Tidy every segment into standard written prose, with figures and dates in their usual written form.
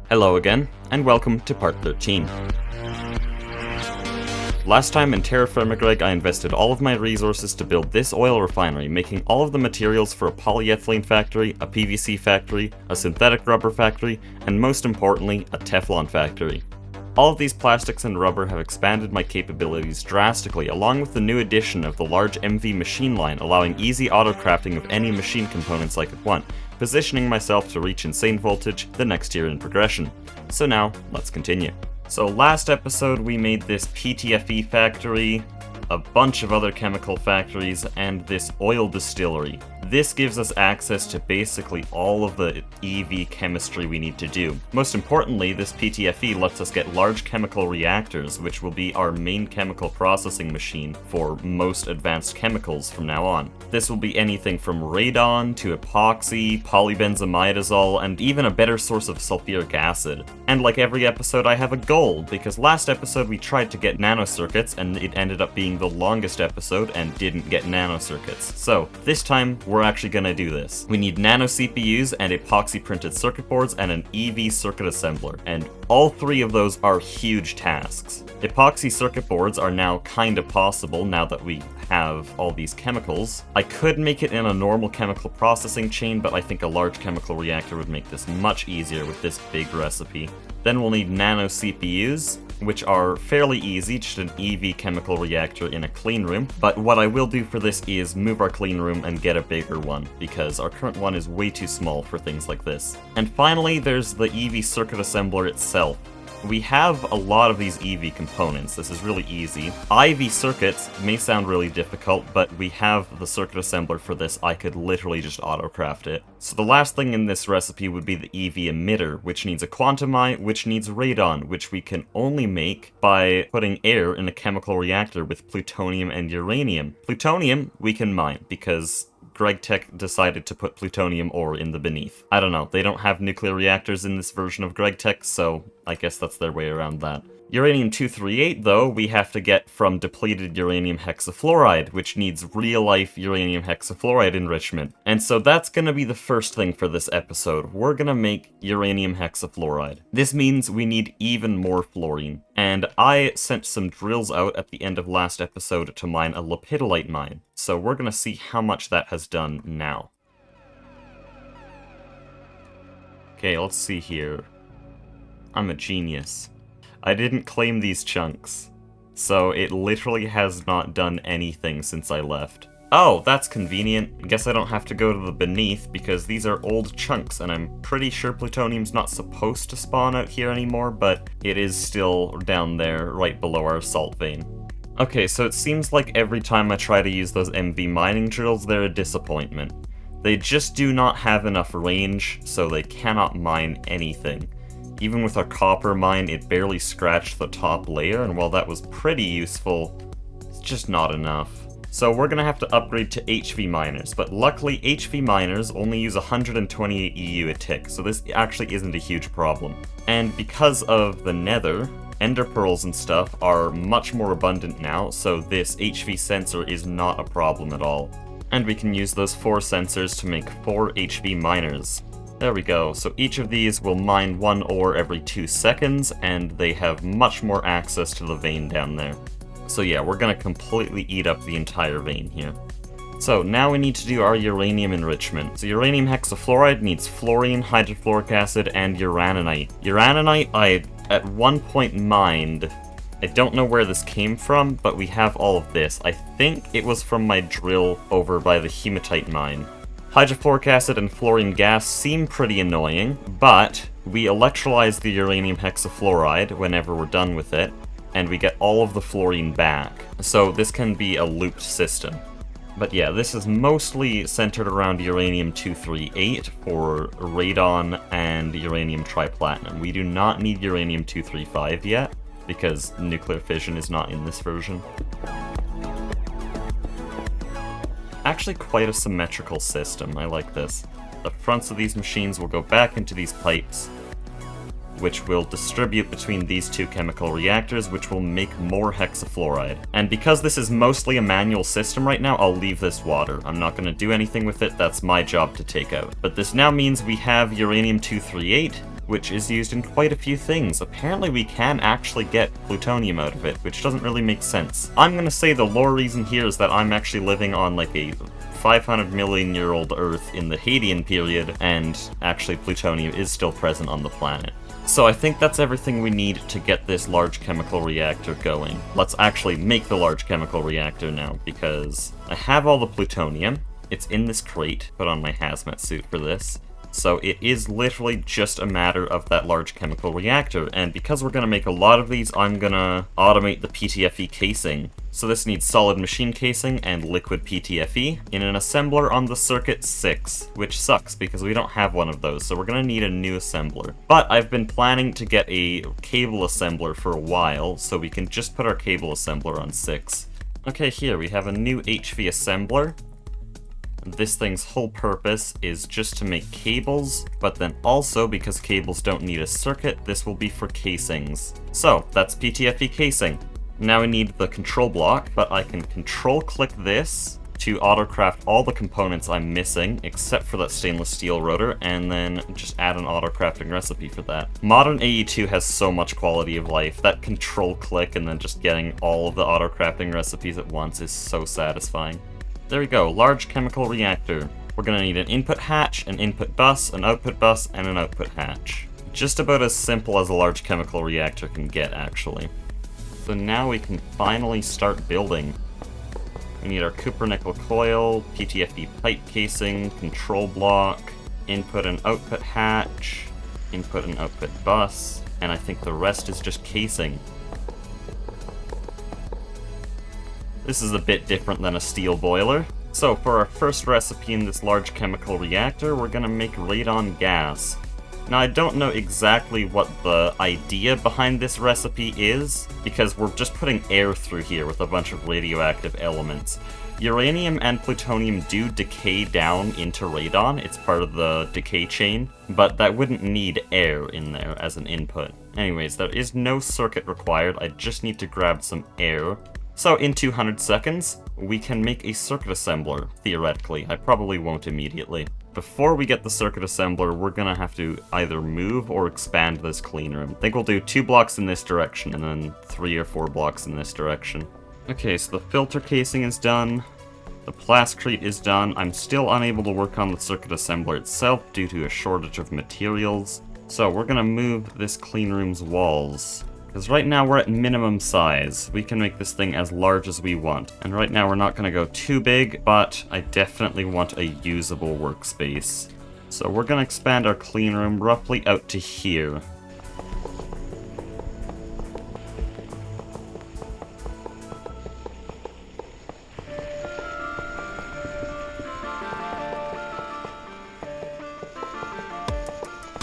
Hello again, and welcome to part 13. Last time in Terra Firma Greg, I invested all of my resources to build this oil refinery, making all of the materials for a polyethylene factory, a PVC factory, a synthetic rubber factory, and most importantly, a Teflon factory. All of these plastics and rubber have expanded my capabilities drastically, along with the new addition of the large MV machine line, allowing easy auto-crafting of any machine components I could want, positioning myself to reach insane voltage the next tier in progression. So now, let's continue. So last episode we made this PTFE factory, a bunch of other chemical factories, and this oil distillery. This gives us access to basically all of the EV chemistry we need to do. Most importantly, this PTFE lets us get large chemical reactors, which will be our main chemical processing machine for most advanced chemicals from now on. This will be anything from radon to epoxy, polybenzamidazole, and even a better source of sulfuric acid. And like every episode, I have a goal, because last episode we tried to get nanocircuits, and it ended up being the longest episode and didn't get nanocircuits. So this time, we're actually gonna do this. We need nano CPUs and epoxy printed circuit boards and an EV circuit assembler, and all three of those are huge tasks. Epoxy circuit boards are now kinda possible now that we have all these chemicals. I could make it in a normal chemical processing chain, but I think a large chemical reactor would make this much easier with this big recipe. Then we'll need nano CPUs, which are fairly easy, just an EV chemical reactor in a clean room. But what I will do for this is move our clean room and get a bigger one, because our current one is way too small for things like this. And finally, there's the EV circuit assembler itself. We have a lot of these EV components. This is really easy. IV circuits may sound really difficult, but we have the circuit assembler for this. I could literally just auto-craft it. So the last thing in this recipe would be the EV emitter, which needs a quantum eye, which needs radon, which we can only make by putting air in a chemical reactor with plutonium and uranium. Plutonium we can mine, because GregTech decided to put plutonium ore in the beneath. I don't know, they don't have nuclear reactors in this version of GregTech, so I guess that's their way around that. Uranium-238, though, we have to get from depleted uranium hexafluoride, which needs real-life uranium hexafluoride enrichment. And so that's gonna be the first thing for this episode. We're gonna make uranium hexafluoride. This means we need even more fluorine. And I sent some drills out at the end of last episode to mine a lepidolite mine. So we're gonna see how much that has done now. Okay, let's see here. I'm a genius. I didn't claim these chunks, so it literally has not done anything since I left. Oh, that's convenient. I guess I don't have to go to the beneath, because these are old chunks, and I'm pretty sure plutonium's not supposed to spawn out here anymore, but it is still down there, right below our salt vein. Okay, so it seems like every time I try to use those MV mining drills, they're a disappointment. They just do not have enough range, so they cannot mine anything. Even with our copper mine, it barely scratched the top layer, and while that was pretty useful, it's just not enough. So we're gonna have to upgrade to HV miners, but luckily HV miners only use 128 EU a tick, so this actually isn't a huge problem. And because of the nether, ender pearls and stuff are much more abundant now, so this HV sensor is not a problem at all. And we can use those 4 sensors to make 4 HV miners. There we go, so each of these will mine 1 ore every 2 seconds, and they have much more access to the vein down there. So yeah, we're gonna completely eat up the entire vein here. So now we need to do our uranium enrichment. So uranium hexafluoride needs fluorine, hydrofluoric acid, and uraninite. Uraninite I at one point mined. I don't know where this came from, but we have all of this. I think it was from my drill over by the hematite mine. Hydrofluoric acid and fluorine gas seem pretty annoying, but we electrolyze the uranium hexafluoride whenever we're done with it, and we get all of the fluorine back. So this can be a looped system. But yeah, this is mostly centered around uranium-238 for radon and uranium triplatinum. We do not need uranium-235 yet, because nuclear fission is not in this version. Actually quite a symmetrical system, I like this. The fronts of these machines will go back into these pipes, which will distribute between these 2 chemical reactors, which will make more hexafluoride. And because this is mostly a manual system right now, I'll leave this water. I'm not going to do anything with it, that's my job to take out. But this now means we have uranium-238, which is used in quite a few things. Apparently we can actually get plutonium out of it, which doesn't really make sense. I'm gonna say the lore reason here is that I'm actually living on like a 500 million year old Earth in the Hadean period, and actually plutonium is still present on the planet. So I think that's everything we need to get this large chemical reactor going. Let's actually make the large chemical reactor now, because I have all the plutonium. It's in this crate. Put on my hazmat suit for this. So it is literally just a matter of that large chemical reactor, and because we're going to make a lot of these, I'm going to automate the PTFE casing. So this needs solid machine casing and liquid PTFE in an assembler on the circuit 6, which sucks because we don't have one of those, so we're going to need a new assembler. But I've been planning to get a cable assembler for a while, so we can just put our cable assembler on 6. Okay, here we have a new HV assembler. This thing's whole purpose is just to make cables, but then also, because cables don't need a circuit, this will be for casings. So, that's PTFE casing. Now we need the control block, but I can control-click this to autocraft all the components I'm missing, except for that stainless steel rotor, and then just add an auto-crafting recipe for that. Modern AE2 has so much quality of life. That control-click and then just getting all of the auto-crafting recipes at once is so satisfying. There we go, large chemical reactor. We're gonna need an input hatch, an input bus, an output bus, and an output hatch. Just about as simple as a large chemical reactor can get, actually. So now we can finally start building. We need our copper-nickel coil, PTFE pipe casing, control block, input and output hatch, input and output bus, and I think the rest is just casing. This is a bit different than a steel boiler. So for our first recipe in this large chemical reactor, we're gonna make radon gas. Now I don't know exactly what the idea behind this recipe is, because we're just putting air through here with a bunch of radioactive elements. Uranium and plutonium do decay down into radon, it's part of the decay chain, but that wouldn't need air in there as an input. Anyways, there is no circuit required, I just need to grab some air. So in 200 seconds, we can make a circuit assembler, theoretically. I probably won't immediately. Before we get the circuit assembler, we're gonna have to either move or expand this clean room. I think we'll do 2 blocks in this direction and then 3 or 4 blocks in this direction. Okay, so the filter casing is done. The plascrete is done. I'm still unable to work on the circuit assembler itself due to a shortage of materials. So we're gonna move this clean room's walls. Because right now we're at minimum size. We can make this thing as large as we want. And right now we're not going to go too big, but I definitely want a usable workspace. So we're going to expand our clean room roughly out to here.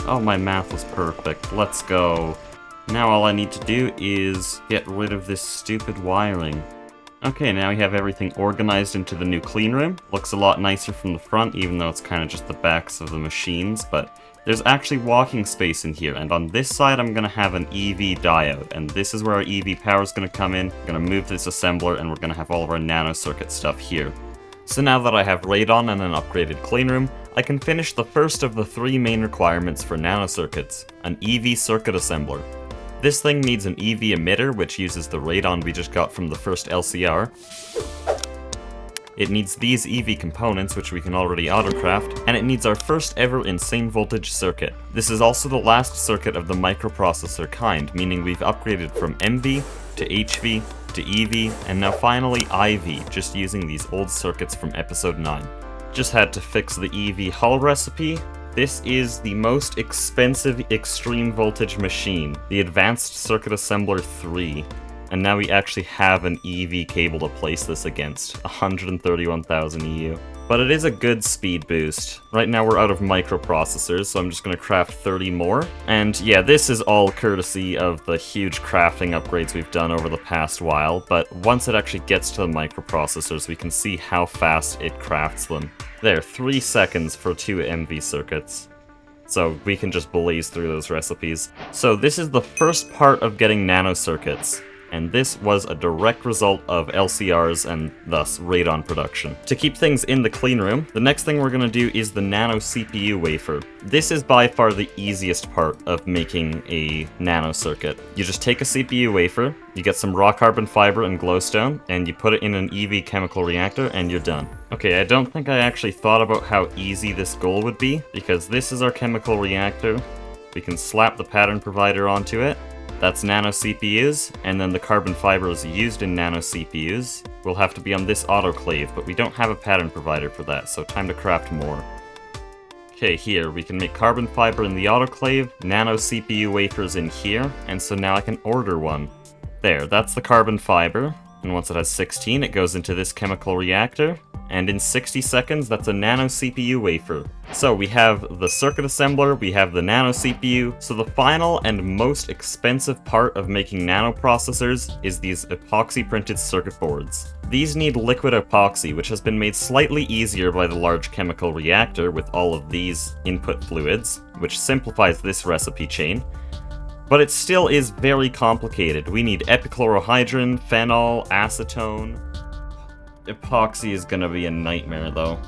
Oh, my math was perfect. Let's go. Now all I need to do is get rid of this stupid wiring. Okay, now we have everything organized into the new clean room. Looks a lot nicer from the front, even though it's kind of just the backs of the machines, but there's actually walking space in here, and on this side I'm going to have an EV diode, and this is where our EV power is going to come in. I'm going to move this assembler, and we're going to have all of our nanocircuit stuff here. So now that I have radon and an upgraded clean room, I can finish the first of the 3 main requirements for nanocircuits, an EV circuit assembler. This thing needs an EV emitter, which uses the radon we just got from the first LCR. It needs these EV components, which we can already autocraft, and it needs our first ever insane voltage circuit. This is also the last circuit of the microprocessor kind, meaning we've upgraded from MV to HV to EV, and now finally IV, just using these old circuits from episode 9. Just had to fix the EV hull recipe. This is the most expensive extreme voltage machine, the Advanced Circuit Assembler 3. And now we actually have an EV cable to place this against, 131,000 EU. But it is a good speed boost. Right now we're out of microprocessors, so I'm just going to craft 30 more. And yeah, this is all courtesy of the huge crafting upgrades we've done over the past while, but once it actually gets to the microprocessors, we can see how fast it crafts them. There, 3 seconds for 2 MV circuits. So we can just blaze through those recipes. So this is the first part of getting nanocircuits. and this was a direct result of LCRs and thus radon production. To keep things in the clean room, the next thing we're going to do is the nano CPU wafer. This is by far the easiest part of making a nano circuit. You just take a CPU wafer, you get some raw carbon fiber and glowstone, and you put it in an EV chemical reactor, and you're done. Okay, I don't think I actually thought about how easy this goal would be, because this is our chemical reactor. We can slap the pattern provider onto it. That's nano CPUs, and then the carbon fibers used in nano CPUs will have to be on this autoclave, but we don't have a pattern provider for that, so time to craft more. Okay, here, we can make carbon fiber in the autoclave, nano CPU wafers in here, and so now I can order one. There, that's the carbon fiber, and once it has 16, it goes into this chemical reactor, and in 60 seconds, that's a nano CPU wafer. So we have the circuit assembler, we have the nano CPU, so the final and most expensive part of making nano processors is these epoxy printed circuit boards. These need liquid epoxy, which has been made slightly easier by the large chemical reactor with all of these input fluids, which simplifies this recipe chain. But it still is very complicated. We need epichlorohydrin, phenol, acetone. Epoxy is gonna be a nightmare though.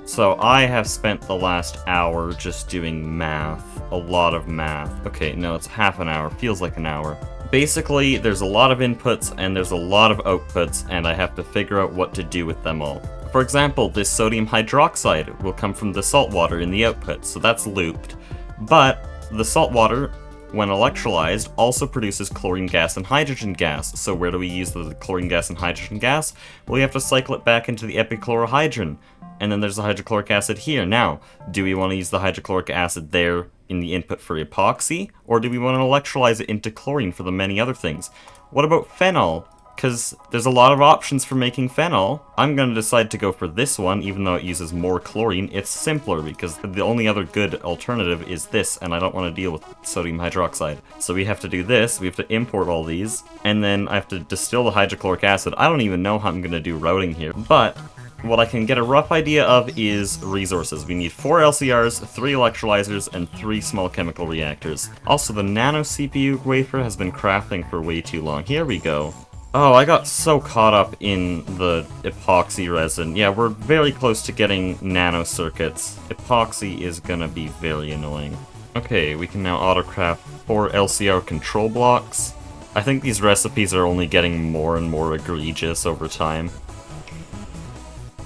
So I have spent the last hour just doing math. A lot of math. Okay, no, it's half an hour. Feels like an hour. Basically, there's a lot of inputs and there's a lot of outputs, and I have to figure out what to do with them all. For example, this sodium hydroxide will come from the salt water in the output, so that's looped. But the salt water, when electrolyzed, also produces chlorine gas and hydrogen gas. So where do we use the chlorine gas and hydrogen gas? Well, we have to cycle it back into the epichlorohydrin. And then there's the hydrochloric acid here. Now, do we want to use the hydrochloric acid there in the input for epoxy? Or do we want to electrolyze it into chlorine for the many other things? What about phenol? Because there's a lot of options for making phenol. I'm going to decide to go for this one, even though it uses more chlorine. It's simpler, because the only other good alternative is this, and I don't want to deal with sodium hydroxide. So we have to do this, we have to import all these, and then I have to distill the hydrochloric acid. I don't even know how I'm going to do routing here, but what I can get a rough idea of is resources. We need 4 LCRs, 3 electrolyzers, and 3 small chemical reactors. Also, the nano CPU wafer has been crafting for way too long. Here we go. Oh, I got so caught up in the epoxy resin. Yeah, we're very close to getting nano circuits. Epoxy is gonna be very annoying. Okay, we can now autocraft 4 LCR control blocks. I think these recipes are only getting more and more egregious over time.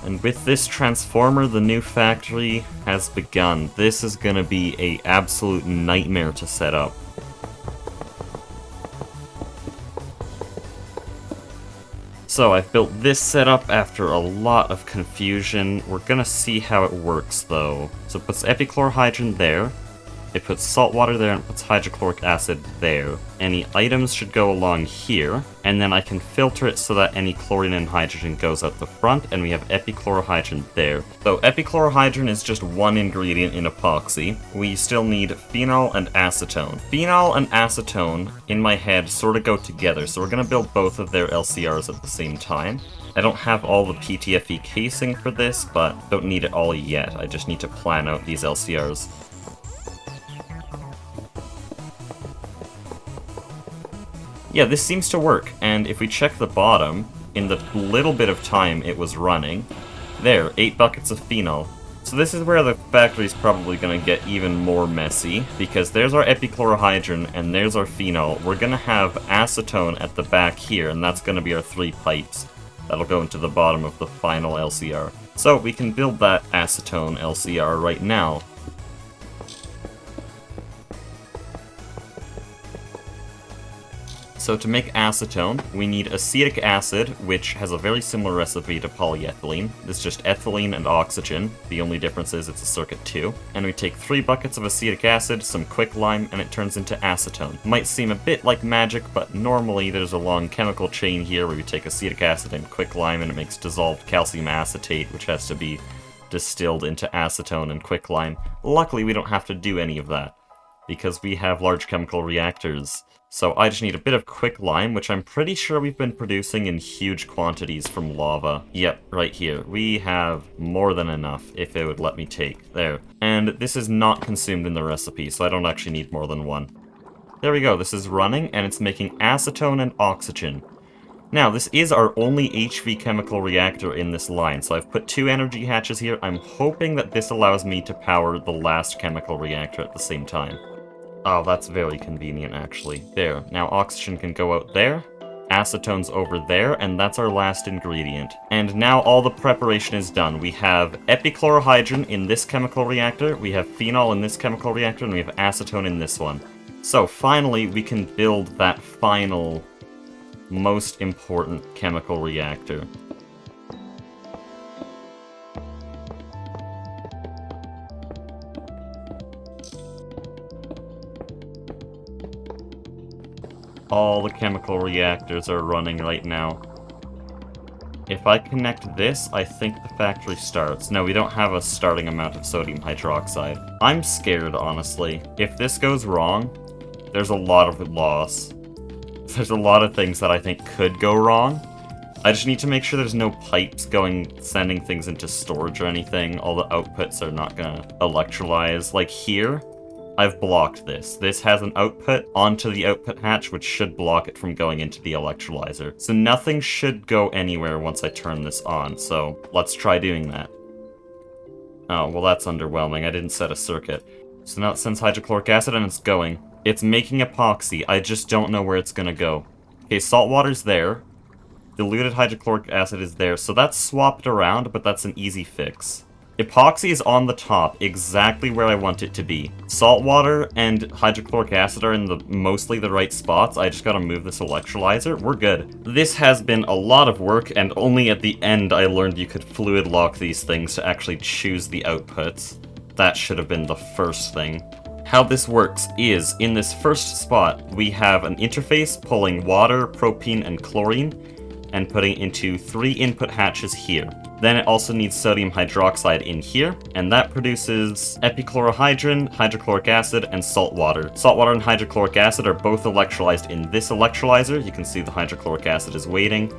And with this transformer, the new factory has begun. This is gonna be an absolute nightmare to set up. So I've built this setup after a lot of confusion. We're gonna see how it works though. So it puts epichlorohydrin there, it puts salt water there, and it puts hydrochloric acid there. Any items should go along here, and then I can filter it so that any chlorine and hydrogen goes out the front, and we have epichlorohydrin there. So epichlorohydrin is just one ingredient in epoxy. We still need phenol and acetone. Phenol and acetone, in my head, sort of go together, so we're going to build both of their LCRs at the same time. I don't have all the PTFE casing for this, but don't need it all yet. I just need to plan out these LCRs. Yeah, this seems to work, and if we check the bottom, in the little bit of time it was running, there, 8 buckets of phenol. So this is where the factory's probably going to get even more messy, because there's our epichlorohydrin and there's our phenol. We're going to have acetone at the back here, and that's going to be our 3 pipes. That'll go into the bottom of the final LCR. So we can build that acetone LCR right now. So to make acetone, we need acetic acid, which has a very similar recipe to polyethylene. It's just ethylene and oxygen. The only difference is it's a circuit 2. And we take 3 buckets of acetic acid, some quicklime, and it turns into acetone. Might seem a bit like magic, but normally there's a long chemical chain here where we take acetic acid and quicklime and it makes dissolved calcium acetate, which has to be distilled into acetone and quicklime. Luckily we don't have to do any of that, because we have large chemical reactors. So I just need a bit of quicklime, which I'm pretty sure we've been producing in huge quantities from lava. Yep, right here. We have more than enough, if it would let me take. There. And this is not consumed in the recipe, so I don't actually need more than 1. There we go, this is running, and it's making acetone and oxygen. Now, this is our only HV chemical reactor in this line, so I've put 2 energy hatches here. I'm hoping that this allows me to power the last chemical reactor at the same time. Oh, that's very convenient, actually. There. Now oxygen can go out there. Acetone's over there, and that's our last ingredient. And now all the preparation is done. We have epichlorohydrin in this chemical reactor, we have phenol in this chemical reactor, and we have acetone in this one. So finally, we can build that final, most important chemical reactor. All the chemical reactors are running right now. If I connect this, I think the factory starts. No, we don't have a starting amount of sodium hydroxide. I'm scared, honestly. If this goes wrong, there's a lot of loss. There's a lot of things that I think could go wrong. I just need to make sure there's no pipes sending things into storage or anything. All the outputs are not gonna electrolyze. Like here, I've blocked this. This has an output onto the output hatch, which should block it from going into the electrolyzer. So nothing should go anywhere once I turn this on, so let's try doing that. Oh, well that's underwhelming. I didn't set a circuit. So now it sends hydrochloric acid and it's going. It's making epoxy. I just don't know where it's gonna go. Okay, salt water's there. Diluted hydrochloric acid is there, so that's swapped around, but that's an easy fix. Epoxy is on the top, exactly where I want it to be. Salt water and hydrochloric acid are in mostly the right spots. I just gotta move this electrolyzer. We're good. This has been a lot of work, and only at the end I learned you could fluid lock these things to actually choose the outputs. That should have been the first thing. How this works is, in this first spot, we have an interface pulling water, propene, and chlorine, and putting into 3 input hatches here. Then it also needs sodium hydroxide in here, and that produces epichlorohydrin, hydrochloric acid, and salt water. Salt water and hydrochloric acid are both electrolyzed in this electrolyzer. You can see the hydrochloric acid is waiting.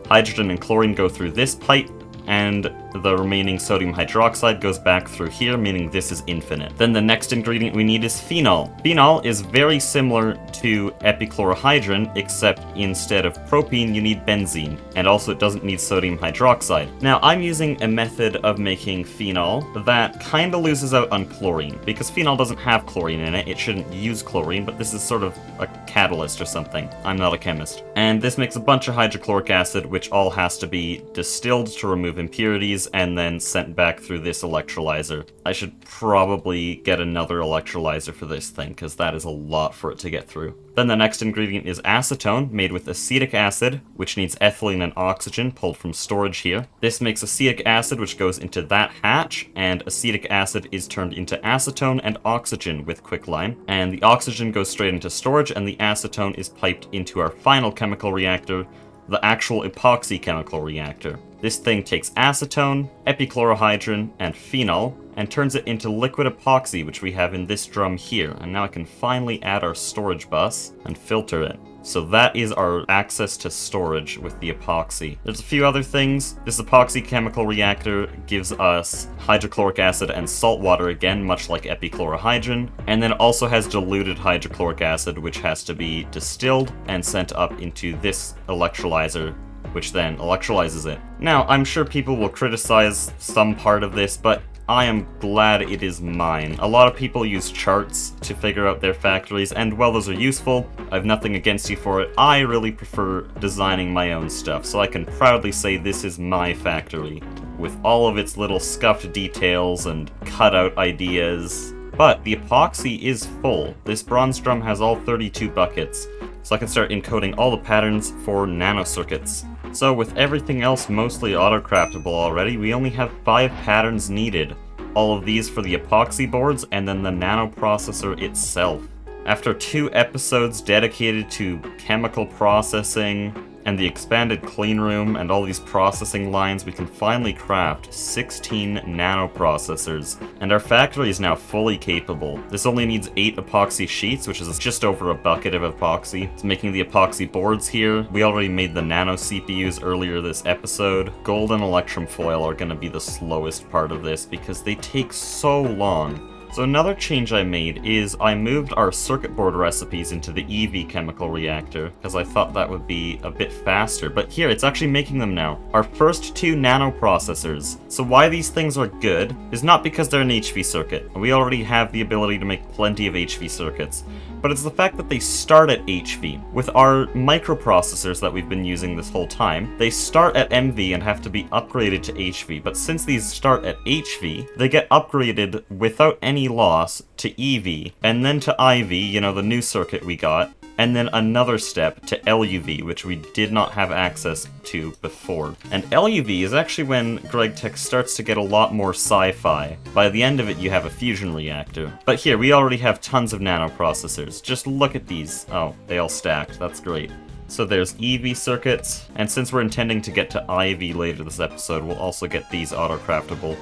Hydrogen and chlorine go through this pipe, and the remaining sodium hydroxide goes back through here, meaning this is infinite. Then the next ingredient we need is phenol. Phenol is very similar to epichlorohydrin, except instead of propene, you need benzene, and also it doesn't need sodium hydroxide. Now, I'm using a method of making phenol that kind of loses out on chlorine, because phenol doesn't have chlorine in it. It shouldn't use chlorine, but this is sort of a catalyst or something. I'm not a chemist. And this makes a bunch of hydrochloric acid, which all has to be distilled to remove impurities, and then sent back through this electrolyzer. I should probably get another electrolyzer for this thing, because that is a lot for it to get through. Then the next ingredient is acetone, made with acetic acid, which needs ethylene and oxygen pulled from storage here. This makes acetic acid, which goes into that hatch, and acetic acid is turned into acetone and oxygen with quicklime. And the oxygen goes straight into storage, and the acetone is piped into our final chemical reactor, the actual epoxy chemical reactor. This thing takes acetone, epichlorohydrin, and phenol, and turns it into liquid epoxy, which we have in this drum here. And now I can finally add our storage bus and filter it. So that is our access to storage with the epoxy. There's a few other things. This epoxy chemical reactor gives us hydrochloric acid and salt water again, much like epichlorohydrin, and then also has diluted hydrochloric acid, which has to be distilled and sent up into this electrolyzer, which then electrolyzes it. Now, I'm sure people will criticize some part of this, but I am glad it is mine. A lot of people use charts to figure out their factories, and while those are useful, I have nothing against you for it. I really prefer designing my own stuff, so I can proudly say this is my factory, with all of its little scuffed details and cutout ideas. But the epoxy is full. This bronze drum has all 32 buckets, so I can start encoding all the patterns for nanocircuits. So with everything else mostly auto-craftable already, we only have 5 patterns needed. All of these for the epoxy boards, and then the nano processor itself. After 2 episodes dedicated to chemical processing, and the expanded cleanroom, and all these processing lines, we can finally craft 16 nano processors. And our factory is now fully capable. This only needs 8 epoxy sheets, which is just over a bucket of epoxy. It's making the epoxy boards here. We already made the nano CPUs earlier this episode. Gold and electrum foil are going to be the slowest part of this, because they take so long. So another change I made is I moved our circuit board recipes into the EV chemical reactor, because I thought that would be a bit faster, but here, it's actually making them now. Our first 2 nano processors. So why these things are good is not because they're an HV circuit. We already have the ability to make plenty of HV circuits, but it's the fact that they start at HV. With our microprocessors that we've been using this whole time, they start at MV and have to be upgraded to HV, but since these start at HV, they get upgraded without any loss to EV, and then to IV, you know, the new circuit we got, and then another step to LUV, which we did not have access to before. And LUV is actually when GregTech starts to get a lot more sci-fi. By the end of it, you have a fusion reactor. But here, we already have tons of nanoprocessors. Just look at these. Oh, they all stacked. That's great. So there's EV circuits, and since we're intending to get to IV later this episode, we'll also get these auto-craftable.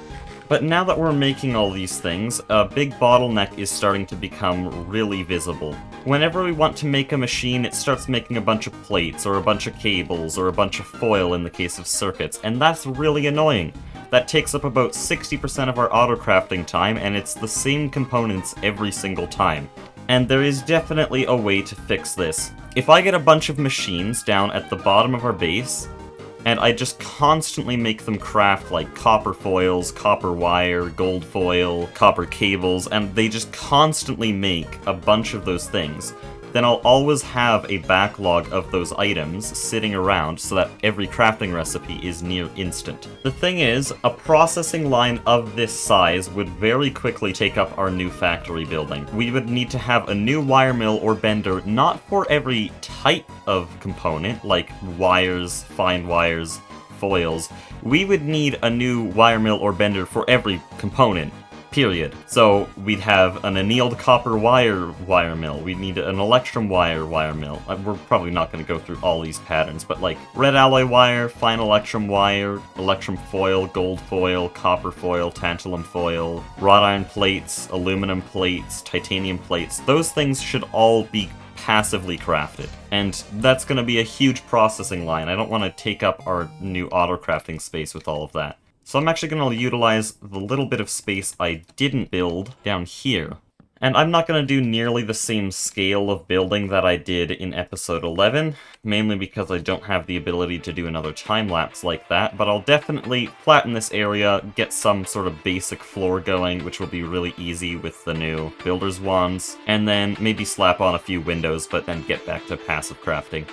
But now that we're making all these things, a big bottleneck is starting to become really visible. Whenever we want to make a machine, it starts making a bunch of plates, or a bunch of cables, or a bunch of foil in the case of circuits, and that's really annoying. That takes up about 60% of our auto-crafting time, and it's the same components every single time. And there is definitely a way to fix this. If I get a bunch of machines down at the bottom of our base, and I just constantly make them craft like copper foils, copper wire, gold foil, copper cables, and they just constantly make a bunch of those things, then I'll always have a backlog of those items sitting around so that every crafting recipe is near instant. The thing is, a processing line of this size would very quickly take up our new factory building. We would need to have a new wire mill or bender, not for every type of component, like wires, fine wires, foils. We would need a new wire mill or bender for every component. Period. So we'd have an annealed copper wire mill. We'd need an electrum wire mill. We're probably not going to go through all these patterns, but like red alloy wire, fine electrum wire, electrum foil, gold foil, copper foil, tantalum foil, wrought iron plates, aluminum plates, titanium plates. Those things should all be passively crafted. And that's going to be a huge processing line. I don't want to take up our new auto crafting space with all of that. So I'm actually going to utilize the little bit of space I didn't build down here. And I'm not going to do nearly the same scale of building that I did in episode 11, mainly because I don't have the ability to do another time-lapse like that, but I'll definitely flatten this area, get some sort of basic floor going, which will be really easy with the new builder's wands, and then maybe slap on a few windows, but then get back to passive crafting.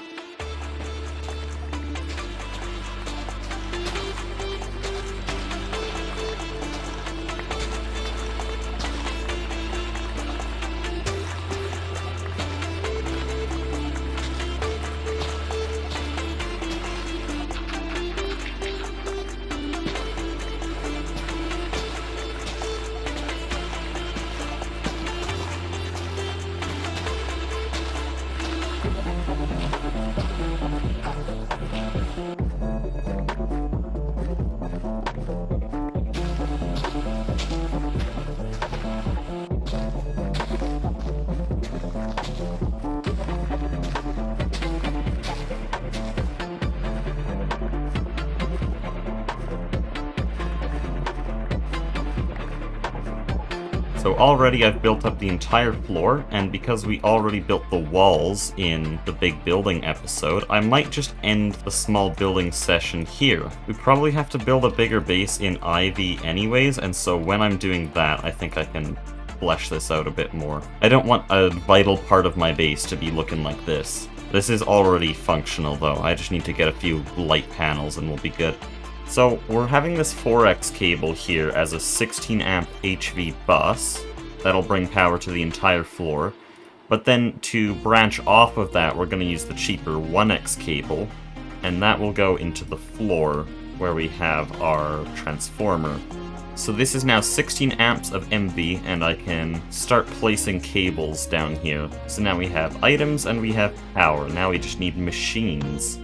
So already I've built up the entire floor, and because we already built the walls in the big building episode, I might just end the small building session here. We probably have to build a bigger base in IV anyways, and so when I'm doing that, I think I can flesh this out a bit more. I don't want a vital part of my base to be looking like this. This is already functional though, I just need to get a few light panels and we'll be good. So we're having this 4x cable here as a 16 amp HV bus that'll bring power to the entire floor, but then to branch off of that we're going to use the cheaper 1x cable, and that will go into the floor where we have our transformer. So this is now 16 amps of MV, and I can start placing cables down here. So now we have items and we have power. Now we just need machines.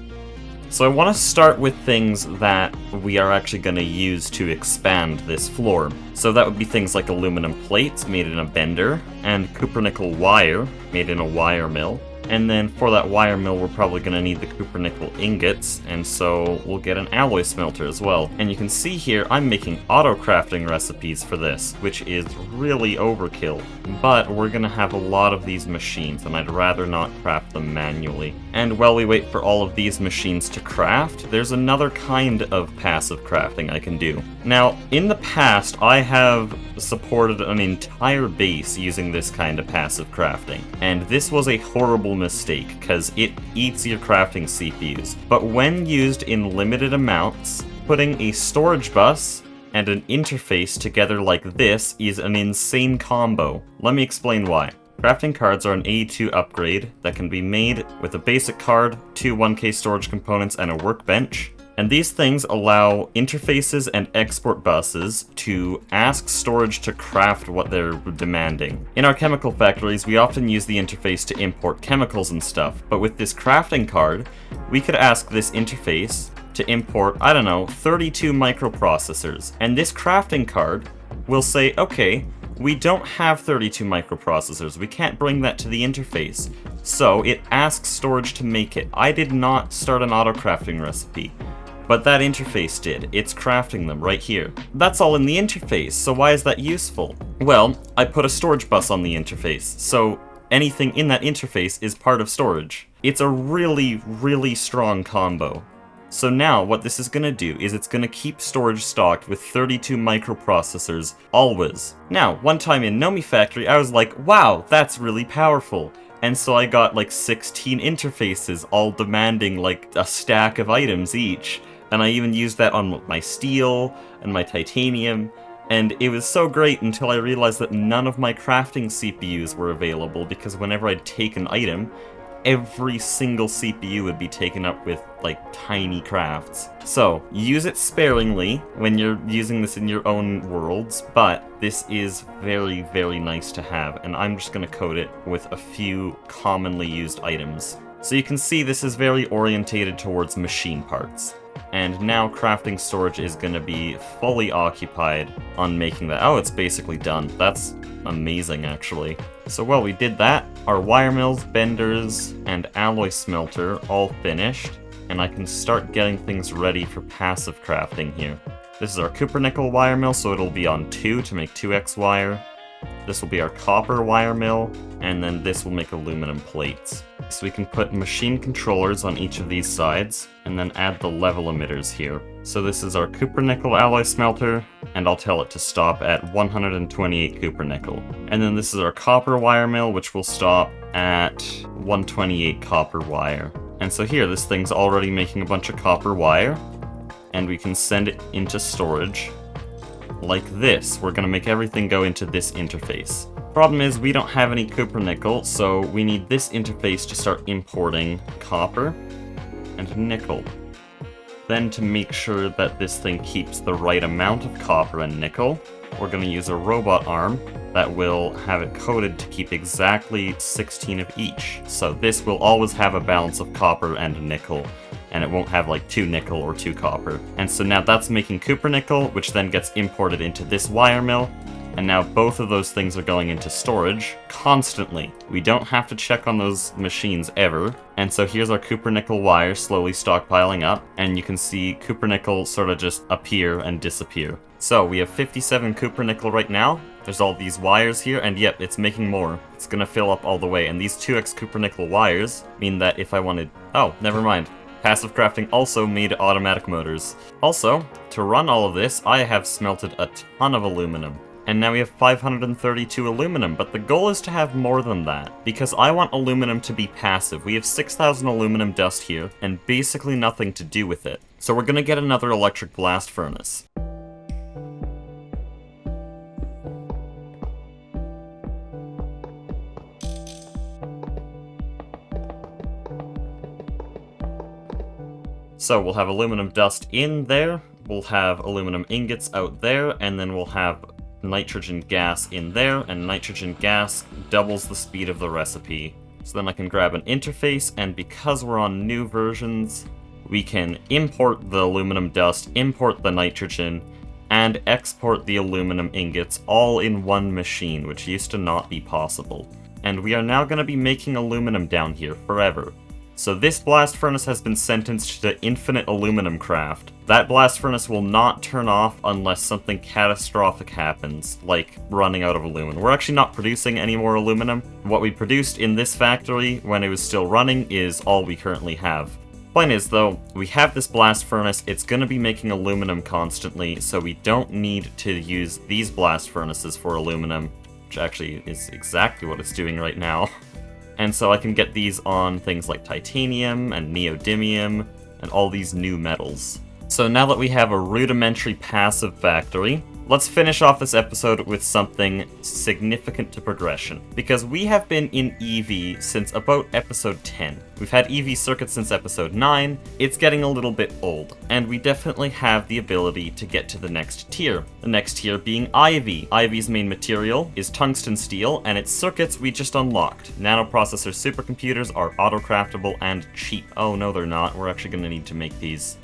So I want to start with things that we are actually going to use to expand this floor. So that would be things like aluminum plates made in a bender, and copper nickel wire made in a wire mill, And then for that wire mill, we're probably going to need the copper nickel ingots, and so we'll get an alloy smelter as well. And you can see here, I'm making auto-crafting recipes for this, which is really overkill. But we're going to have a lot of these machines, and I'd rather not craft them manually. And while we wait for all of these machines to craft, there's another kind of passive crafting I can do. Now, in the past, I have supported an entire base using this kind of passive crafting, and this was a horrible mistake because it eats your crafting CPUs. But when used in limited amounts, putting a storage bus and an interface together like this is an insane combo. Let me explain why. Crafting cards are an A2 upgrade that can be made with a basic card, 2 1K storage components, and a workbench. And these things allow interfaces and export buses to ask storage to craft what they're demanding. In our chemical factories, we often use the interface to import chemicals and stuff, but with this crafting card, we could ask this interface to import, I don't know, 32 microprocessors. And this crafting card will say, okay, we don't have 32 microprocessors, we can't bring that to the interface. So it asks storage to make it. I did not start an auto-crafting recipe, but that interface did. It's crafting them right here. That's all in the interface, so why is that useful? Well, I put a storage bus on the interface, so anything in that interface is part of storage. It's a really, really strong combo. So now what this is going to do is it's going to keep storage stocked with 32 microprocessors always. Now, one time in Nomi Factory, I was like, wow, that's really powerful. And so I got like 16 interfaces all demanding like a stack of items each. And I even used that on my steel and my titanium. And it was so great until I realized that none of my crafting CPUs were available, because whenever I'd take an item, every single CPU would be taken up with, like, tiny crafts. So, use it sparingly when you're using this in your own worlds, but this is very, very nice to have, and I'm just going to code it with a few commonly used items. So you can see this is very orientated towards machine parts. And now crafting storage is going to be fully occupied on making that. Oh, it's basically done. That's amazing, actually. So while we did that, our wire mills, benders, and alloy smelter all finished, and I can start getting things ready for passive crafting here. This is our copper nickel wire mill, so it'll be on 2 to make 2x wire. This will be our copper wire mill, and then this will make aluminum plates. So we can put machine controllers on each of these sides, and then add the level emitters here. So this is our copper nickel alloy smelter, and I'll tell it to stop at 128 copper nickel. And then this is our copper wire mill, which will stop at 128 copper wire. And so here, this thing's already making a bunch of copper wire, and we can send it into storage like this. We're going to make everything go into this interface. Problem is, we don't have any copper nickel, so we need this interface to start importing copper and nickel. Then, to make sure that this thing keeps the right amount of copper and nickel, we're going to use a robot arm that will have it coded to keep exactly 16 of each. So this will always have a balance of copper and nickel, and it won't have like 2 nickel or 2 copper. And so now that's making copper nickel, which then gets imported into this wire mill, and now both of those things are going into storage constantly. We don't have to check on those machines ever. And so here's our copper nickel wire slowly stockpiling up, and you can see copper nickel sort of just appear and disappear. So we have 57 copper nickel right now. There's all these wires here, and yep, it's making more. It's gonna fill up all the way, and these 2x copper nickel wires mean that if I wanted... Oh, never mind. Passive crafting also made automatic motors. Also, to run all of this, I have smelted a ton of aluminum. And now we have 532 aluminum, but the goal is to have more than that, because I want aluminum to be passive. We have 6,000 aluminum dust here, and basically nothing to do with it. So we're gonna get another electric blast furnace. So we'll have aluminum dust in there, we'll have aluminum ingots out there, and then we'll have nitrogen gas in there, and nitrogen gas doubles the speed of the recipe. So then I can grab an interface, and because we're on new versions, we can import the aluminum dust, import the nitrogen, and export the aluminum ingots all in one machine, which used to not be possible. and we are now going to be making aluminum down here forever. So this blast furnace has been sentenced to infinite aluminum craft. That blast furnace will not turn off unless something catastrophic happens, like running out of aluminum. We're actually not producing any more aluminum. What we produced in this factory when it was still running is all we currently have. Point is though, we have this blast furnace, it's going to be making aluminum constantly, so we don't need to use these blast furnaces for aluminum, which actually is exactly what it's doing right now. And so I can get these on things like titanium and neodymium and all these new metals. So now that we have a rudimentary passive factory, let's finish off this episode with something significant to progression. Because we have been in EV since about episode 10. We've had EV circuits since episode 9, it's getting a little bit old, and we definitely have the ability to get to the next tier. The next tier being IV. IV's main material is tungsten steel, and its circuits we just unlocked. Nanoprocessor supercomputers are auto-craftable and cheap. Oh no they're not, we're actually going to need to make these.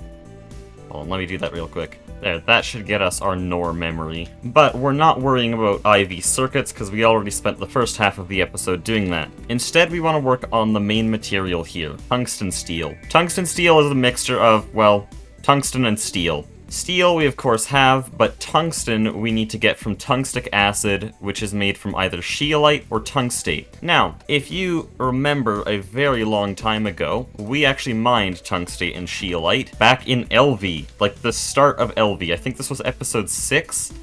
Hold on, let me do that real quick. There, that should get us our NOR memory. But we're not worrying about IV circuits because we already spent the first half of the episode doing that. Instead, we want to work on the main material here, tungsten steel. Tungsten steel is a mixture of, well, tungsten and steel. Steel we of course have, but tungsten we need to get from tungstic acid, which is made from either scheelite or tungstate. Now, if you remember a very long time ago, we actually mined tungstate and scheelite back in LV, like the start of LV. I think this was episode 6.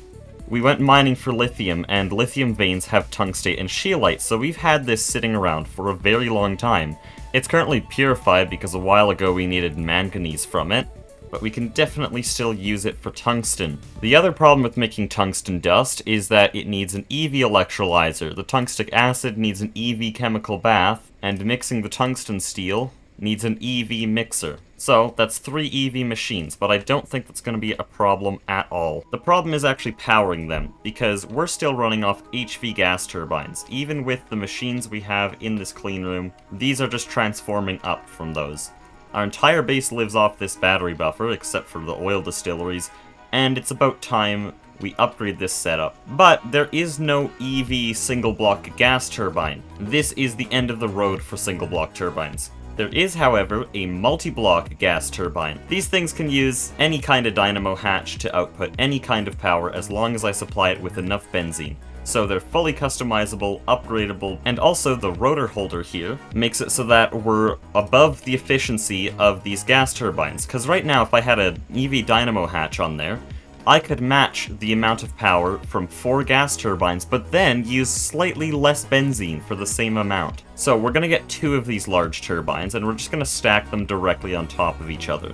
We went mining for lithium, and lithium veins have tungstate and scheelite, so we've had this sitting around for a very long time. It's currently purified because a while ago we needed manganese from it, but we can definitely still use it for tungsten. The other problem with making tungsten dust is that it needs an EV electrolyzer. The tungstic acid needs an EV chemical bath, and mixing the tungsten steel needs an EV mixer. So that's 3 EV machines, but I don't think that's going to be a problem at all. The problem is actually powering them, because we're still running off HV gas turbines. Even with the machines we have in this clean room, these are just transforming up from those. Our entire base lives off this battery buffer, except for the oil distilleries, and it's about time we upgrade this setup. But there is no EV single-block gas turbine. This is the end of the road for single-block turbines. There is, however, a multi-block gas turbine. These things can use any kind of dynamo hatch to output any kind of power as long as I supply it with enough benzene. So they're fully customizable, upgradable, and also the rotor holder here makes it so that we're above the efficiency of these gas turbines. Because right now, if I had an EV dynamo hatch on there, I could match the amount of power from 4 gas turbines, but then use slightly less benzene for the same amount. So we're going to get 2 of these large turbines, and we're just going to stack them directly on top of each other.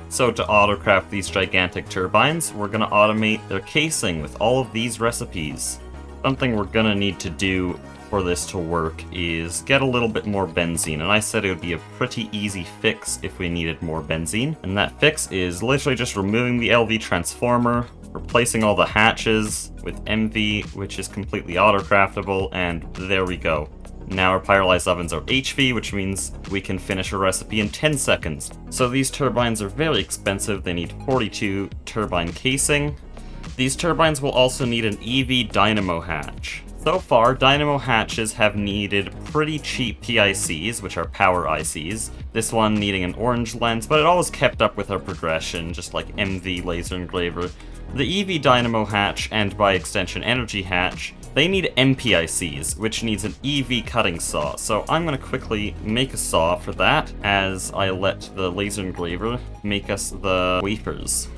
So to autocraft these gigantic turbines, we're going to automate their casing with all of these recipes. Something we're gonna need to do for this to work is get a little bit more benzene, and I said it would be a pretty easy fix if we needed more benzene. And that fix is literally just removing the LV transformer, replacing all the hatches with MV, which is completely auto-craftable, and there we go. Now our pyrolyzed ovens are HV, which means we can finish a recipe in 10 seconds. So these turbines are very expensive, they need 42 turbine casing. These turbines will also need an EV dynamo hatch. So far, dynamo hatches have needed pretty cheap PICs, which are power ICs. This one needing an orange lens, but it always kept up with our progression, just like MV laser engraver. The EV dynamo hatch, and by extension energy hatch, they need MPICs, which needs an EV cutting saw. So I'm going to quickly make a saw for that, as I let the laser engraver make us the wafers.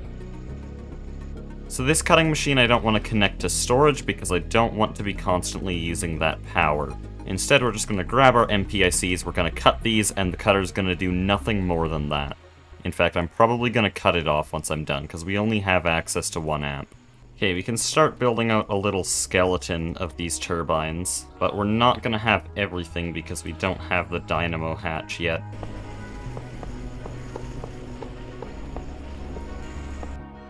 So this cutting machine I don't want to connect to storage because I don't want to be constantly using that power. Instead, we're just going to grab our MPICs, we're going to cut these, and the cutter's going to do nothing more than that. In fact, I'm probably going to cut it off once I'm done, because we only have access to 1 amp. Okay, we can start building out a little skeleton of these turbines, but we're not going to have everything because we don't have the dynamo hatch yet.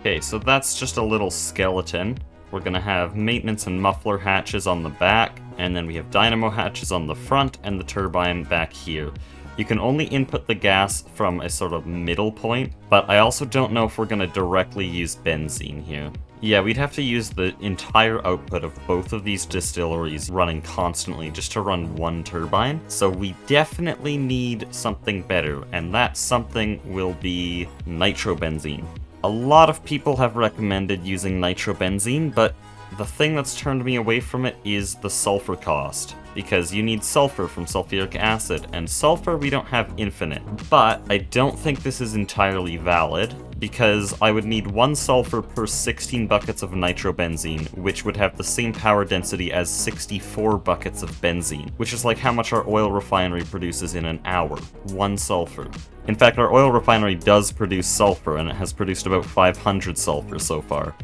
Okay, so that's just a little skeleton. We're gonna have maintenance and muffler hatches on the back, and then we have dynamo hatches on the front and the turbine back here. You can only input the gas from a sort of middle point, but I also don't know if we're gonna directly use benzene here. Yeah, we'd have to use the entire output of both of these distilleries running constantly just to run one turbine. So we definitely need something better, and that something will be nitrobenzene. A lot of people have recommended using nitrobenzene, but the thing that's turned me away from it is the sulfur cost, because you need sulfur from sulfuric acid, and sulfur we don't have infinite. But I don't think this is entirely valid, because I would need 1 sulfur per 16 buckets of nitrobenzene, which would have the same power density as 64 buckets of benzene, which is like how much our oil refinery produces in an hour. 1 sulfur. In fact, our oil refinery does produce sulfur, and it has produced about 500 sulfur so far.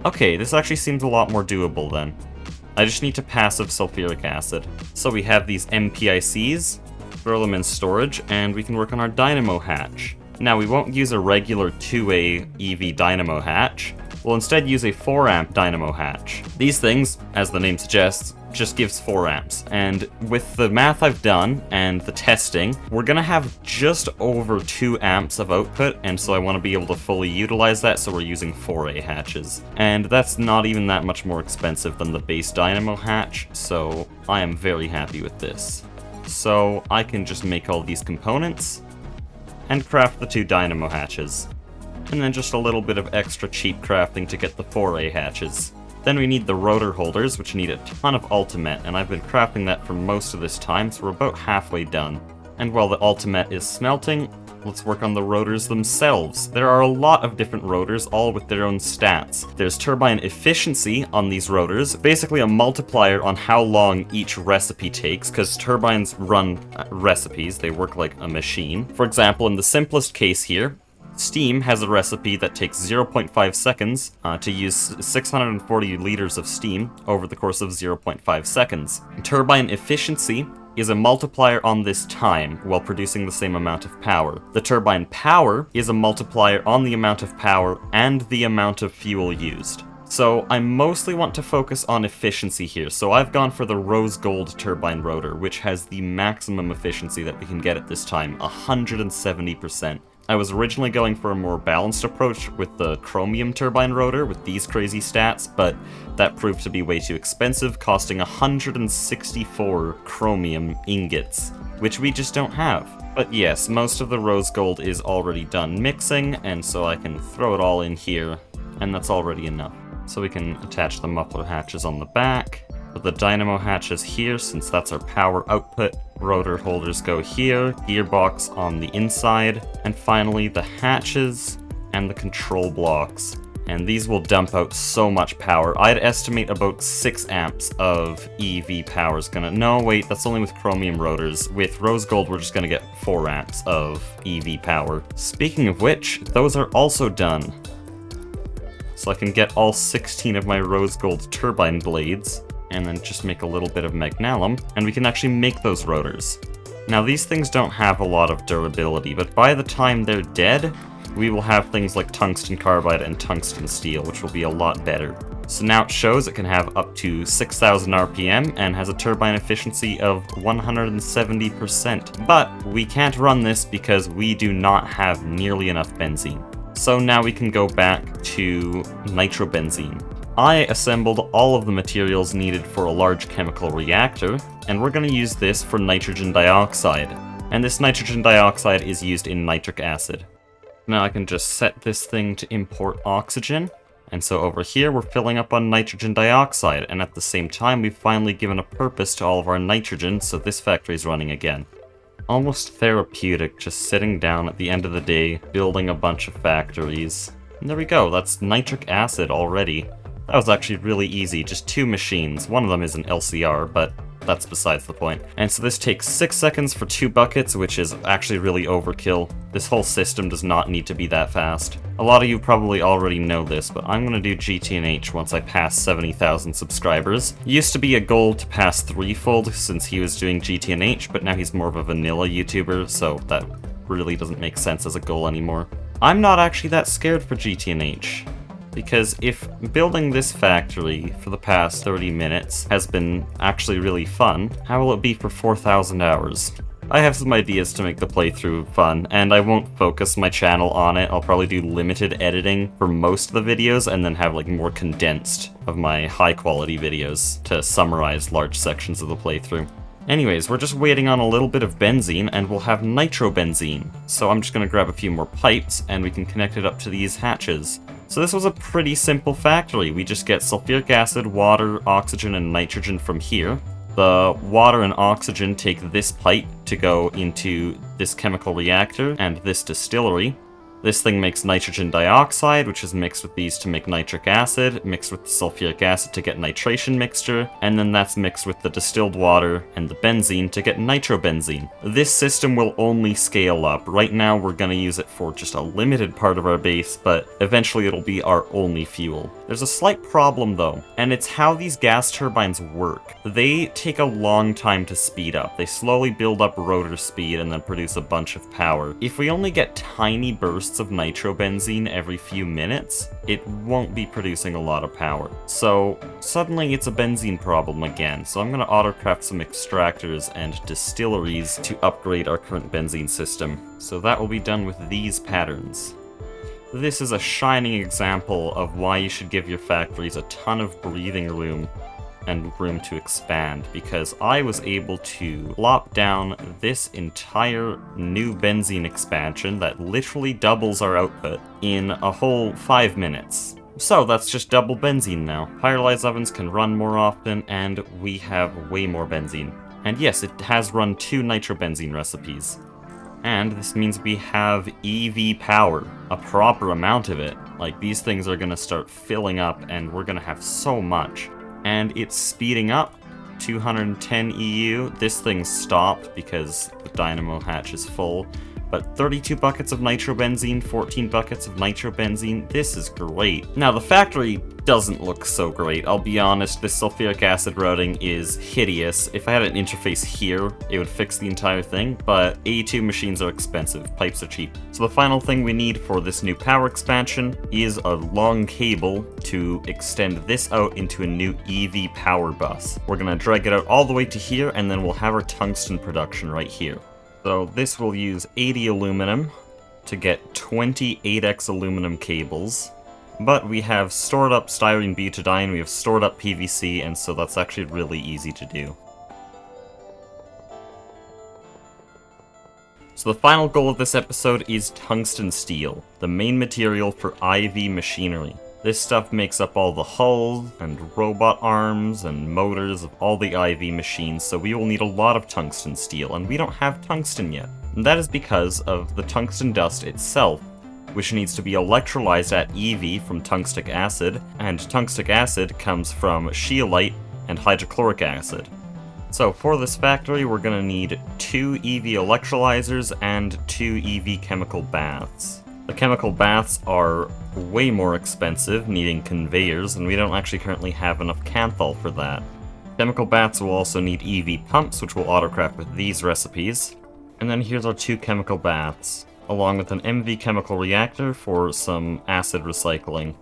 Okay, this actually seems a lot more doable then. I just need to passive sulfuric acid. So we have these MPICs, throw them in storage, and we can work on our dynamo hatch. Now we won't use a regular 2A EV dynamo hatch, we'll instead use a 4 amp dynamo hatch. These things, as the name suggests, just gives 4 amps, and with the math I've done and the testing, we're gonna have just over 2 amps of output, and so I want to be able to fully utilize that, so we're using 4A hatches. And that's not even that much more expensive than the base dynamo hatch, so I am very happy with this. So I can just make all these components and craft the 2 dynamo hatches, and then just a little bit of extra cheap crafting to get the 4A hatches. Then we need the rotor holders, which need a ton of ultimate, and I've been crafting that for most of this time, so we're about halfway done. And while the ultimate is smelting, let's work on the rotors themselves. There are a lot of different rotors, all with their own stats. There's turbine efficiency on these rotors, basically a multiplier on how long each recipe takes, because turbines run recipes, they work like a machine. For example, in the simplest case here, steam has a recipe that takes 0.5 seconds to use 640 liters of steam over the course of 0.5 seconds. Turbine efficiency is a multiplier on this time while producing the same amount of power. The turbine power is a multiplier on the amount of power and the amount of fuel used. So I mostly want to focus on efficiency here, so I've gone for the rose gold turbine rotor, which has the maximum efficiency that we can get at this time, 170%. I was originally going for a more balanced approach with the chromium turbine rotor with these crazy stats, but that proved to be way too expensive, costing 164 chromium ingots, which we just don't have. But yes, most of the rose gold is already done mixing, and so I can throw it all in here, and that's already enough. So we can attach the muffler hatches on the back, put the dynamo hatches here since that's our power output. Rotor holders go here, gearbox on the inside, and finally the hatches and the control blocks. And these will dump out so much power. I'd estimate about 6 amps of EV power is gonna... No, wait, that's only with chromium rotors. With rose gold, we're just gonna get 4 amps of EV power. Speaking of which, those are also done. So I can get all 16 of my rose gold turbine blades, and then just make a little bit of magnalum, and we can actually make those rotors. Now these things don't have a lot of durability, but by the time they're dead, we will have things like tungsten carbide and tungsten steel, which will be a lot better. So now it shows it can have up to 6,000 RPM and has a turbine efficiency of 170%. But we can't run this because we do not have nearly enough benzene. So now we can go back to nitrobenzene. I assembled all of the materials needed for a large chemical reactor, and we're going to use this for nitrogen dioxide. And this nitrogen dioxide is used in nitric acid. Now I can just set this thing to import oxygen, and so over here we're filling up on nitrogen dioxide, and at the same time we've finally given a purpose to all of our nitrogen, so this factory's running again. Almost therapeutic, just sitting down at the end of the day, building a bunch of factories. And there we go, that's nitric acid already. That was actually really easy, just 2 machines. One of them is an LCR, but that's besides the point. And so this takes 6 seconds for 2 buckets, which is actually really overkill. This whole system does not need to be that fast. A lot of you probably already know this, but I'm gonna do GTNH once I pass 70,000 subscribers. It used to be a goal to pass threefold since he was doing GTNH, but now he's more of a vanilla YouTuber, so that really doesn't make sense as a goal anymore. I'm not actually that scared for GTNH. Because if building this factory for the past 30 minutes has been actually really fun, how will it be for 4,000 hours? I have some ideas to make the playthrough fun, and I won't focus my channel on it. I'll probably do limited editing for most of the videos, and then have like more condensed of my high-quality videos to summarize large sections of the playthrough. Anyways, we're just waiting on a little bit of benzene, and we'll have nitrobenzene. So I'm just gonna grab a few more pipes, and we can connect it up to these hatches. So this was a pretty simple factory. We just get sulfuric acid, water, oxygen, and nitrogen from here. The water and oxygen take this pipe to go into this chemical reactor and this distillery. This thing makes nitrogen dioxide, which is mixed with these to make nitric acid, mixed with the sulfuric acid to get nitration mixture, and then that's mixed with the distilled water and the benzene to get nitrobenzene. This system will only scale up. Right now we're going to use it for just a limited part of our base, but eventually it'll be our only fuel. There's a slight problem though, and it's how these gas turbines work. They take a long time to speed up. They slowly build up rotor speed and then produce a bunch of power. If we only get tiny bursts of nitrobenzene every few minutes, it won't be producing a lot of power. So suddenly it's a benzene problem again, so I'm going to autocraft some extractors and distilleries to upgrade our current benzene system. So that will be done with these patterns. This is a shining example of why you should give your factories a ton of breathing room and room to expand, because I was able to plop down this entire new benzene expansion that literally doubles our output in a whole 5 minutes. So that's just double benzene now. Pyrolyzed ovens can run more often, and we have way more benzene. And yes, it has run 2 nitrobenzene recipes. And this means we have EV power, a proper amount of it. Like, these things are gonna start filling up, and we're gonna have so much. And it's speeding up, 210 EU. This thing stopped because the dynamo hatch is full. But 32 buckets of nitrobenzene, 14 buckets of nitrobenzene, this is great. Now the factory doesn't look so great, I'll be honest, this sulfuric acid routing is hideous. If I had an interface here, it would fix the entire thing, but A2 machines are expensive, pipes are cheap. So the final thing we need for this new power expansion is a long cable to extend this out into a new EV power bus. We're gonna drag it out all the way to here, and then we'll have our tungsten production right here. So this will use 80 aluminum to get 20 8x aluminum cables, but we have stored up styrene butadiene, we have stored up PVC, and so that's actually really easy to do. So the final goal of this episode is tungsten steel, the main material for IV machinery. This stuff makes up all the hulls and robot arms and motors of all the IV machines, so we will need a lot of tungsten steel, and we don't have tungsten yet. And that is because of the tungsten dust itself, which needs to be electrolyzed at EV from tungstic acid, and tungstic acid comes from scheelite and hydrochloric acid. So for this factory, we're going to need 2 EV electrolyzers and 2 EV chemical baths. The chemical baths are way more expensive, needing conveyors, and we don't actually currently have enough Canthal for that. Chemical baths will also need EV pumps, which we'll autocraft with these recipes. And then here's our 2 chemical baths, along with an MV chemical reactor for some acid recycling.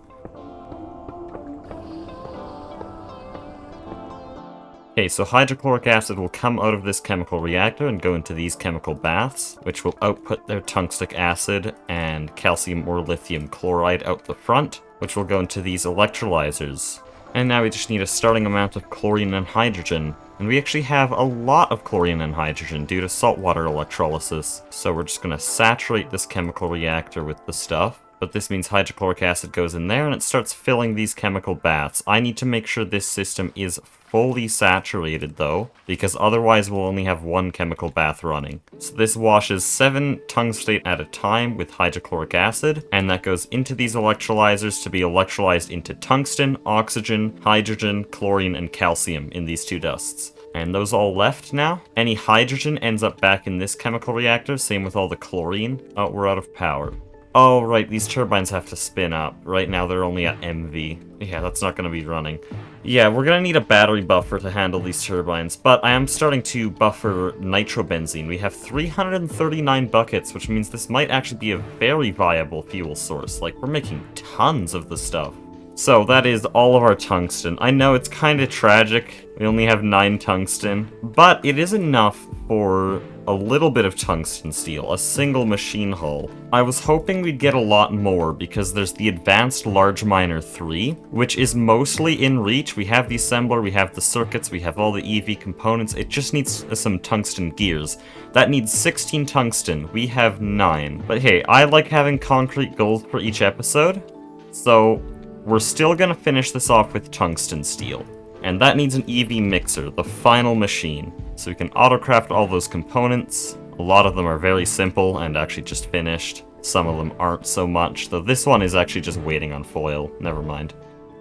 Okay, so hydrochloric acid will come out of this chemical reactor and go into these chemical baths, which will output their tungstic acid and calcium or lithium chloride out the front, which will go into these electrolyzers. And now we just need a starting amount of chlorine and hydrogen. And we actually have a lot of chlorine and hydrogen due to saltwater electrolysis. So we're just going to saturate this chemical reactor with the stuff. But this means hydrochloric acid goes in there and it starts filling these chemical baths. I need to make sure this system is fully saturated though, because otherwise we'll only have 1 chemical bath running. So this washes 7 tungstate at a time with hydrochloric acid, and that goes into these electrolyzers to be electrolyzed into tungsten, oxygen, hydrogen, chlorine, and calcium in these 2 dusts. And those all left now. Any hydrogen ends up back in this chemical reactor, same with all the chlorine. Oh, we're out of power. Oh, right, these turbines have to spin up. Right now they're only at MV. Yeah, that's not going to be running. Yeah, we're going to need a battery buffer to handle these turbines, but I am starting to buffer nitrobenzene. We have 339 buckets, which means this might actually be a very viable fuel source. Like, we're making tons of the stuff. So that is all of our tungsten. I know it's kind of tragic. We only have 9 tungsten, but it is enough for a little bit of tungsten steel, a single machine hull. I was hoping we'd get a lot more because there's the Advanced Large Miner 3, which is mostly in reach. We have the assembler, we have the circuits, we have all the EV components. It just needs some tungsten gears. That needs 16 tungsten. We have 9. But hey, I like having concrete goals for each episode, so we're still gonna finish this off with tungsten steel. And that needs an EV mixer, the final machine. So we can autocraft all those components. A lot of them are very simple and actually just finished. Some of them aren't so much, though this one is actually just waiting on foil. Never mind.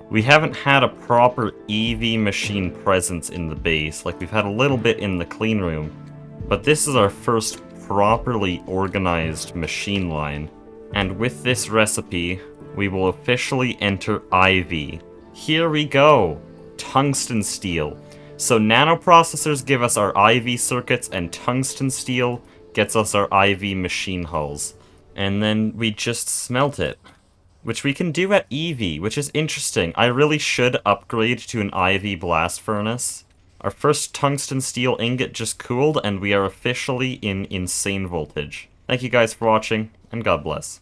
We haven't had a proper EV machine presence in the base, like we've had a little bit in the clean room. But this is our first properly organized machine line. And with this recipe, we will officially enter IV. Here we go! Tungsten steel. So nanoprocessors give us our IV circuits, and tungsten steel gets us our IV machine hulls. And then we just smelt it, which we can do at EV, which is interesting. I really should upgrade to an IV blast furnace. Our first tungsten steel ingot just cooled, and we are officially in insane voltage. Thank you guys for watching, and God bless.